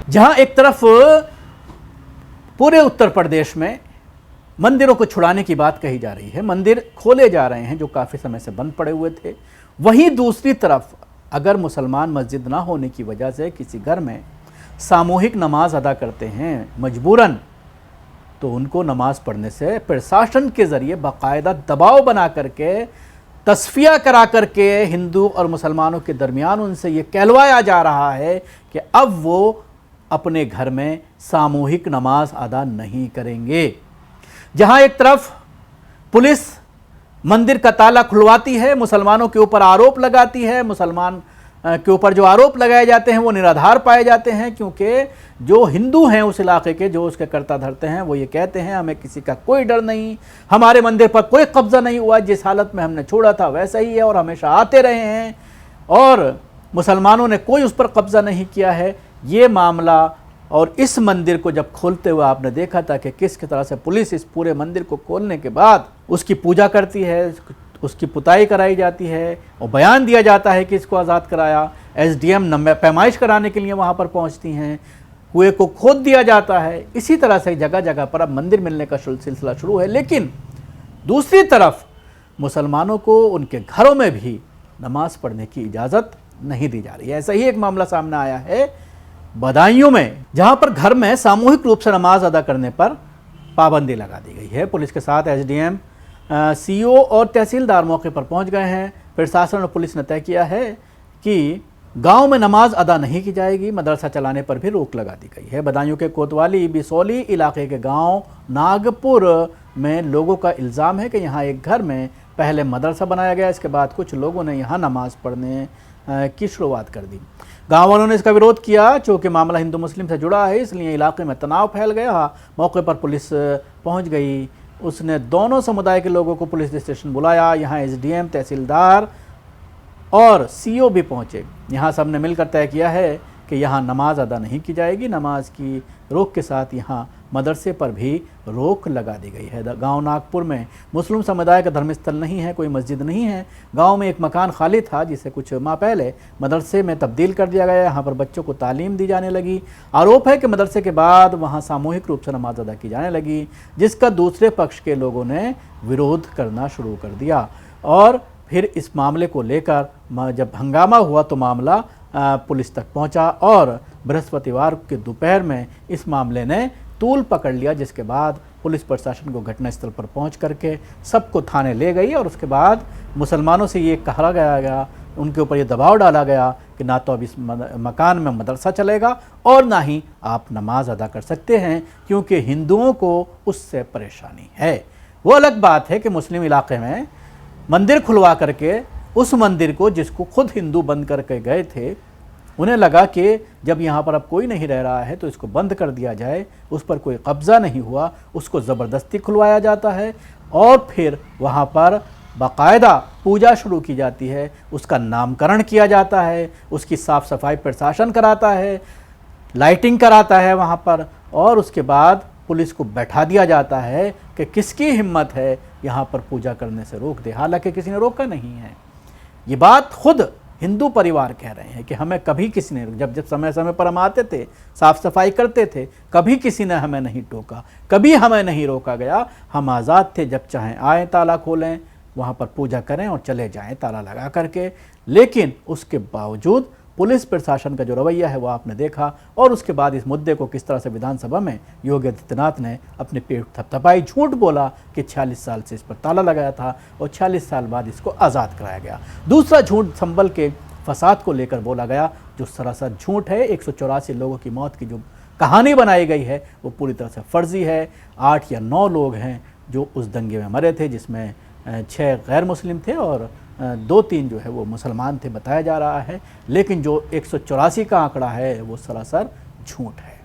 जहां एक तरफ पूरे उत्तर प्रदेश में मंदिरों को छुड़ाने की बात कही जा रही है, मंदिर खोले जा रहे हैं जो काफ़ी समय से बंद पड़े हुए थे, वहीं दूसरी तरफ अगर मुसलमान मस्जिद ना होने की वजह से किसी घर में सामूहिक नमाज अदा करते हैं मजबूरन, तो उनको नमाज पढ़ने से प्रशासन के ज़रिए बाकायदा दबाव बना करके, तस्फिया करा करके हिंदू और मुसलमानों के दरमियान उनसे ये कहलवाया जा रहा है कि अब वो अपने घर में सामूहिक नमाज अदा नहीं करेंगे। जहां एक तरफ पुलिस मंदिर का ताला खुलवाती है, मुसलमानों के ऊपर आरोप लगाती है, मुसलमान के ऊपर जो आरोप लगाए जाते हैं वो निराधार पाए जाते हैं, क्योंकि जो हिंदू हैं उस इलाके के, जो उसके कर्ता धरते हैं, वो ये कहते हैं हमें किसी का कोई डर नहीं, हमारे मंदिर पर कोई कब्जा नहीं हुआ, जिस हालत में हमने छोड़ा था वैसा ही है और हमेशा आते रहे हैं और मुसलमानों ने कोई उस पर कब्जा नहीं किया है। ये मामला और इस मंदिर को जब खोलते हुए आपने देखा था कि किस तरह से पुलिस इस पूरे मंदिर को खोलने के बाद उसकी पूजा करती है, उसकी पुताई कराई जाती है और बयान दिया जाता है कि इसको आज़ाद कराया। एसडीएम पैमाइश कराने के लिए वहाँ पर पहुँचती हैं, कुएं को खोद दिया जाता है। इसी तरह से जगह जगह पर अब मंदिर मिलने का सिलसिला शुरू है, लेकिन दूसरी तरफ मुसलमानों को उनके घरों में भी नमाज पढ़ने की इजाज़त नहीं दी जा रही है। ऐसा ही एक मामला सामने आया है बदायूं में, जहां पर घर में सामूहिक रूप से नमाज अदा करने पर पाबंदी लगा दी गई है। पुलिस के साथ एसडीएम, सीओ और तहसीलदार मौके पर पहुंच गए हैं। प्रशासन और पुलिस ने तय किया है कि गांव में नमाज अदा नहीं की जाएगी, मदरसा चलाने पर भी रोक लगा दी गई है। बदायूं के कोतवाली बिसौली इलाके के गांव नागपुर में लोगों का इल्ज़ाम है कि यहाँ एक घर में पहले मदरसा बनाया गया, इसके बाद कुछ लोगों ने यहाँ नमाज पढ़ने की शुरुआत कर दी। गाँव वालों ने इसका विरोध किया, चूँकि मामला हिंदू मुस्लिम से जुड़ा है, इसलिए इलाके में तनाव फैल गया। मौके पर पुलिस पहुंच गई, उसने दोनों समुदाय के लोगों को पुलिस स्टेशन बुलाया। यहाँ एसडीएम, तहसीलदार और सीओ भी पहुँचे। यहाँ सब ने मिलकर तय किया है कि यहाँ नमाज अदा नहीं की जाएगी। नमाज की रोक के साथ यहाँ मदरसे पर भी रोक लगा दी गई है। गांव नागपुर में मुस्लिम समुदाय का धर्मस्थल नहीं है, कोई मस्जिद नहीं है। गांव में एक मकान खाली था जिसे कुछ माह पहले मदरसे में तब्दील कर दिया गया। यहाँ पर बच्चों को तालीम दी जाने लगी। आरोप है कि मदरसे के बाद वहाँ सामूहिक रूप से नमाज अदा की जाने लगी, जिसका दूसरे पक्ष के लोगों ने विरोध करना शुरू कर दिया और फिर इस मामले को लेकर जब हंगामा हुआ तो मामला पुलिस तक पहुंचा और बृहस्पतिवार के दोपहर में इस मामले ने तूल पकड़ लिया, जिसके बाद पुलिस प्रशासन को घटनास्थल पर पहुंच करके सबको थाने ले गई और उसके बाद मुसलमानों से ये कहा गया, उनके ऊपर ये दबाव डाला गया कि ना तो अब इस मकान में मदरसा चलेगा और ना ही आप नमाज अदा कर सकते हैं, क्योंकि हिंदुओं को उससे परेशानी है। वो अलग बात है कि मुस्लिम इलाके में मंदिर खुलवा करके उस मंदिर को, जिसको खुद हिंदू बंद करके गए थे, उन्हें लगा कि जब यहाँ पर अब कोई नहीं रह रहा है तो इसको बंद कर दिया जाए, उस पर कोई कब्ज़ा नहीं हुआ, उसको ज़बरदस्ती खुलवाया जाता है और फिर वहाँ पर बाकायदा पूजा शुरू की जाती है, उसका नामकरण किया जाता है, उसकी साफ़ सफाई प्रशासन कराता है, लाइटिंग कराता है वहाँ पर, और उसके बाद पुलिस को बैठा दिया जाता है कि किसकी हिम्मत है यहाँ पर पूजा करने से रोक दे। हालांकि किसी ने रोका नहीं है। ये बात खुद हिंदू परिवार कह रहे हैं कि हमें कभी किसी ने, जब समय समय पर हम आते थे, साफ़ सफाई करते थे, कभी किसी ने हमें नहीं टोका, कभी हमें नहीं रोका गया। हम आज़ाद थे, जब चाहें आए, ताला खोलें, वहाँ पर पूजा करें और चले जाएं ताला लगा करके। लेकिन उसके बावजूद पुलिस प्रशासन का जो रवैया है वो आपने देखा, और उसके बाद इस मुद्दे को किस तरह से विधानसभा में योगी आदित्यनाथ ने अपने पेट थपथपाई, झूठ बोला कि 46 साल से इस पर ताला लगाया था और 46 साल बाद इसको आज़ाद कराया गया। दूसरा झूठ संभल के फसाद को लेकर बोला गया, जो सरासर झूठ है। 184 लोगों की मौत की जो कहानी बनाई गई है वो पूरी तरह से फर्जी है। 8 या 9 लोग हैं जो उस दंगे में मरे थे, जिसमें 6 गैर मुस्लिम थे और 2-3 जो है वो मुसलमान थे बताया जा रहा है। लेकिन जो 184 का आंकड़ा है वो सरासर झूठ है।